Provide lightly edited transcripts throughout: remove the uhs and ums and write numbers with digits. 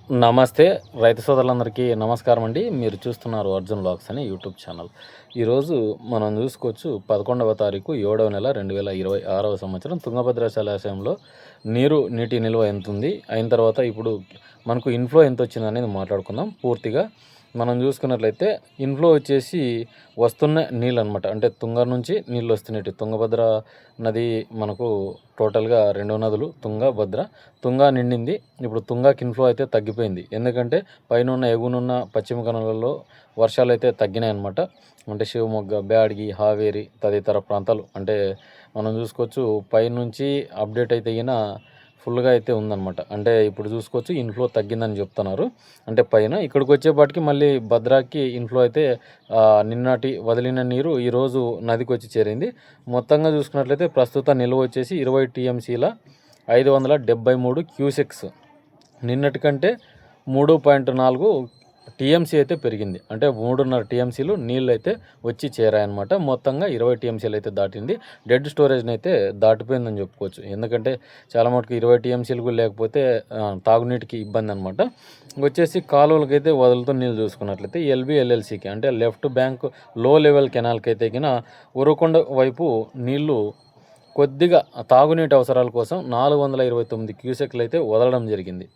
నమస్తే రైతు సోదరులందరికీ నమస్కారం అండి. మీరు చూస్తున్నారు అర్జున్ వ్లాగ్స్ అని యూట్యూబ్ ఛానల్. ఈరోజు మనం చూసుకోవచ్చు 11వ తారీఖు 7వ నెల 2026వ సంవత్సరం తుంగభద్ర జలాశయంలో నీటి నిల్వ ఎంత ఉంది, అయిన తర్వాత ఇప్పుడు మనకు ఇన్ఫ్లో ఎంత వచ్చింది అనేది మాట్లాడుకుందాం. పూర్తిగా మనం చూసుకున్నట్లయితే ఇన్ఫ్లో వచ్చేసి వస్తున్న నీళ్ళు అనమాట, అంటే తుంగ నుంచి నీళ్ళు వస్తున్నాయి. తుంగభద్ర నది మనకు టోటల్గా రెండు నదులు తుంగ భద్ర. తుంగ నిండింది, ఇప్పుడు తుంగకి ఇన్ఫ్లో అయితే తగ్గిపోయింది. ఎందుకంటే పైన ఎగునున్న పశ్చిమ కనులలో వర్షాలు అయితే తగ్గినాయి అనమాట. అంటే శివమొగ్గ, బ్యాడ్గి, హావేరి తదితర ప్రాంతాలు అంటే మనం చూసుకోవచ్చు. పైనుంచి అప్డేట్ అయితే ఫుల్గా అయితే ఉందన్నమాట. అంటే ఇప్పుడు చూసుకోవచ్చు ఇన్ఫ్లో తగ్గిందని చెప్తున్నారు. అంటే పైన ఇక్కడికి వచ్చేపాటికి మళ్ళీ భద్రాకి ఇన్ఫ్లో అయితే నిన్నటి వదిలిన నీరు ఈరోజు నదికి వచ్చి చేరింది. మొత్తంగా చూసుకున్నట్లయితే ప్రస్తుత నిల్వ వచ్చేసి 20 టీఎంసీల 573 క్యూసెక్స్. నిన్నటి కంటే 3.4 టీఎంసీ అయితే పెరిగింది. అంటే 3.5 టీఎంసీలు నీళ్ళు అయితే వచ్చి చేరాయన్నమాట. మొత్తంగా 20 టీఎంసీలు అయితే దాటింది. డెడ్ స్టోరేజ్ని అయితే దాటిపోయిందని చెప్పుకోవచ్చు. ఎందుకంటే చాలా మటుకు 20 టీఎంసీలు లేకపోతే తాగునీటికి ఇబ్బంది అనమాట. వచ్చేసి కాలువలకి అయితే వదులుతున్న నీళ్ళు చూసుకున్నట్లయితే ఎల్బిఎల్ఎల్సికి అంటే లెఫ్ట్ బ్యాంక్ లో లెవెల్ కెనాల్కి అయితే ఉరవకొండ వైపు నీళ్లు కొద్దిగా తాగునీటి అవసరాల కోసం 429 క్యూసెక్లు అయితే వదలడం జరిగింది.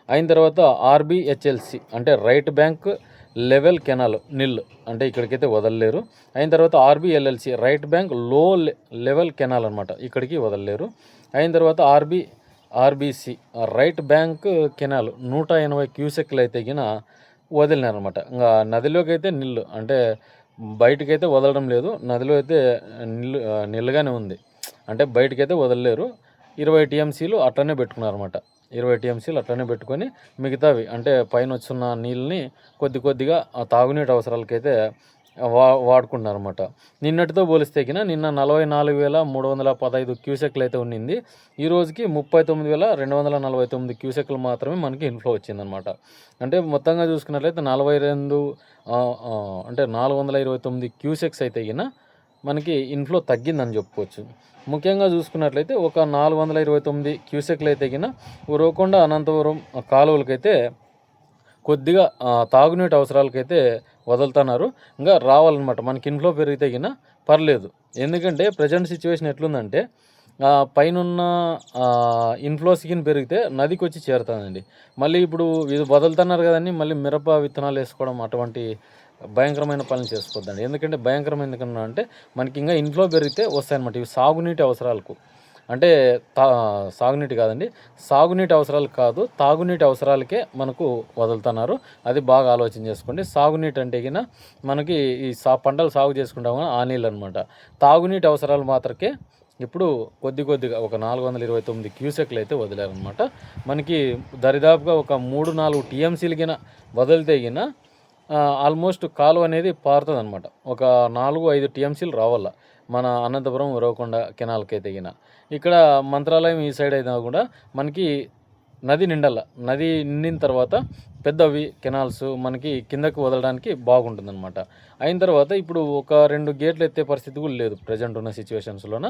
అయిన తర్వాత ఆర్బిహెచ్ఎల్సి అంటే రైట్ బ్యాంక్ లెవెల్ కెనాల్ నీళ్ళు అంటే ఇక్కడికైతే వదలలేరు. అయిన తర్వాత ఆర్బిఎల్ఎల్సి రైట్ బ్యాంక్ లో లెవెల్ కెనాల్ అనమాట, ఇక్కడికి వదలలేరు. అయిన తర్వాత ఆర్బిసి రైట్ బ్యాంక్ కెనాల్ 180 క్యూసెక్లు అయితే వదిలినారనమాట. ఇంకా నదిలోకి అయితే నీళ్ళు అంటే బయటకైతే వదలడం లేదు, నదిలో అయితే నీళ్ళుగానే ఉంది. అంటే బయటకైతే వదలలేరు. 20 టీఎంసీలు అట్లనే పెట్టుకున్నారన్నమాట. 20 టీఎంసీలు అట్లనే పెట్టుకొని మిగతావి అంటే పైన వచ్చిన నీళ్ళని కొద్దిగా ఆ తాగునీటి అవసరాలకైతే వాడుకుంటున్నారన్నమాట. నిన్నటితో పోలిస్తే నిన్న 44,315 క్యూసెక్లు అయితే ఉండింది. ఈ రోజుకి 39,249 క్యూసెక్లు మాత్రమే మనకి ఇన్ఫ్లో వచ్చిందనమాట. అంటే మొత్తంగా చూసుకున్నట్లయితే 42 అంటే 429 క్యూసెక్స్ అయితే మనకి ఇన్ఫ్లో తగ్గిందని చెప్పుకోవచ్చు. ముఖ్యంగా చూసుకున్నట్లయితే ఒక 429 క్యూసెక్లు అయితే ఉరవకొండ అనంతపురం కాలువలకైతే కొద్దిగా తాగునీటి అవసరాలకైతే వదులుతున్నారు. ఇంకా రావాలన్నమాట. మనకి ఇన్ఫ్లో పెరిగితే పర్లేదు. ఎందుకంటే ప్రజెంట్ సిచ్యువేషన్ ఎట్లుందంటే పైనున్న ఇన్ఫ్లోస్ పెరిగితే నదికి వచ్చి చేరుతుందండి. మళ్ళీ ఇప్పుడు ఇది వదులుతున్నారు కదండి, మళ్ళీ మిరప విత్తనాలు వేసుకోవడం అటువంటి భయంకరమైన పనులు చేసుకోవద్దండి. ఎందుకంటే భయంకరం ఎందుకన్నా అంటే మనకి ఇంకా ఇన్ఫ్లో పెరిగితే వస్తాయన్నమాట. ఇవి సాగునీటి అవసరాలకు అంటే సాగునీటి కాదండి, సాగునీటి అవసరాలు కాదు, తాగునీటి అవసరాలకే మనకు వదులుతున్నారు. అది బాగా ఆలోచన చేసుకోండి. సాగునీటి అంటే మనకి ఈ పంటలు సాగు చేసుకుంటాము ఆ నీళ్ళు అనమాట. తాగునీటి అవసరాలు మాత్రకే ఇప్పుడు కొద్దిగా ఒక 429 క్యూసెక్లు అయితే వదిలారనమాట. మనకి దరిదాపుగా ఒక 3-4 టీఎంసీలు వదిలితే ఆల్మోస్ట్ కాలువ అనేది పారుతుంది అనమాట. ఒక 4-5 టీఎంసీలు రావాల మన అనంతపురం ఉరవకొండ కెనాల్కి అయితే ఇక్కడ మంత్రాలయం ఈ సైడ్ అయినా కూడా మనకి నది నిండాల. నది నిండిన తర్వాత పెద్దవి కెనాల్స్ మనకి కిందకు వదలడానికి బాగుంటుందన్నమాట. అయిన తర్వాత ఇప్పుడు ఒక 2 గేట్లు ఎత్తే పరిస్థితి కూడా లేదు ప్రజెంట్ ఉన్న సిచ్యువేషన్స్లోన.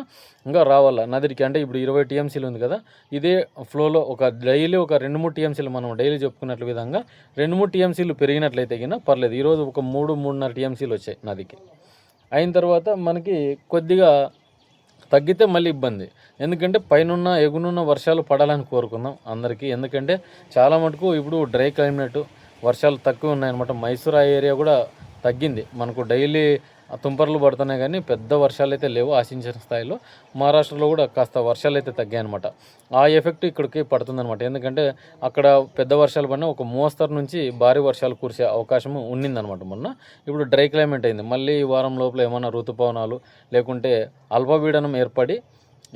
ఇంకా రావాల నదికి. అంటే ఇప్పుడు 20 టీఎంసీలు ఉంది కదా, ఇదే ఫ్లోలో ఒక డైలీ ఒక 2-3 టీఎంసీలు మనం డైలీ చెప్పుకున్నట్లు విధంగా 2-3 టీఎంసీలు పెరిగినట్లయితే పర్లేదు. ఈరోజు ఒక 3-3.5 టీఎంసీలు వచ్చాయి నదికి. అయిన తర్వాత మనకి కొద్దిగా తగ్గితే మళ్ళీ ఇబ్బంది. ఎందుకంటే పైనున్న ఎగునున్న వర్షాలు పడాలని కోరుకుందాం అందరికీ. ఎందుకంటే చాలా మటుకు ఇప్పుడు డ్రై క్లైమేట్, వర్షాలు తక్కువ ఉన్నాయన్నమాట. మైసూర్ ఆ ఏరియా కూడా తగ్గింది. మనకు డైలీ తుంపర్లు పడుతున్నాయి కానీ పెద్ద వర్షాలు అయితే లేవు ఆశించిన స్థాయిలో. మహారాష్ట్రలో కూడా కాస్త వర్షాలు అయితే తగ్గాయన్నమాట. ఆ ఎఫెక్ట్ ఇక్కడికి పడుతుందన్నమాట. ఎందుకంటే అక్కడ పెద్ద వర్షాలు పడినా ఒక మోస్తరు నుంచి భారీ వర్షాలు కురిసే అవకాశం ఉండిందనమాట మొన్న. ఇప్పుడు డ్రై క్లైమేట్ అయింది. మళ్ళీ ఈ వారం లోపల ఏమైనా ఋతుపవనాలు లేకుంటే అల్పపీడనం ఏర్పడి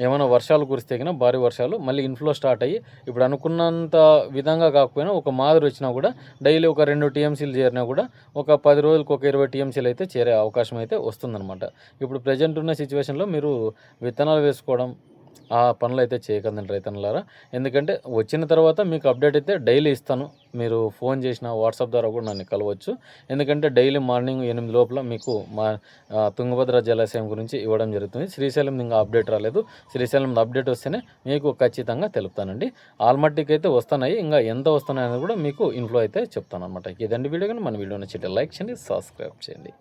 ఏమైనా వర్షాలు కురిస్తే భారీ వర్షాలు మళ్ళీ ఇన్ఫ్లో స్టార్ట్ అయ్యి ఇప్పుడు అనుకున్నంత విధంగా కాకపోయినా ఒక మాదిరి వచ్చినా కూడా డైలీ ఒక 2 టీఎంసీలు చేరినా కూడా ఒక 10 రోజులకు ఒక 20 టీఎంసీలు అయితే చేరే అవకాశం అయితే వస్తుందన్నమాట. ఇప్పుడు ప్రజెంట్ ఉన్న సిచ్యువేషన్లో మీరు విత్తనాలు వేసుకోవడం ఆ పనులు అయితే చేయకండి రైతన్నలారా. ఎందుకంటే వచ్చిన తర్వాత మీకు అప్డేట్ అయితే డైలీ ఇస్తాను మీరు ఫోన్ చేసిన వాట్సాప్ ద్వారా కూడా నన్ను కలవచ్చు. ఎందుకంటే డైలీ మార్నింగ్ 8 లోపల మీకు మా తుంగభద్ర జలాశయం గురించి ఇవ్వడం జరుగుతుంది. శ్రీశైలం ఇంకా అప్డేట్ రాలేదు. శ్రీశైలం అప్డేట్ వస్తేనే మీకు ఖచ్చితంగా తెలుపుతానండి. ఆల్మట్టికి అయితే వస్తున్నాయి, ఇంకా ఎంత వస్తున్నాయి అనేది కూడా మీకు ఇన్ఫ్లో అయితే చెప్తాను అనమాట. ఇదండి వీడియో. కానీ మన వీడియో నచ్చితే లైక్ చేయండి, సబ్స్క్రైబ్ చేయండి.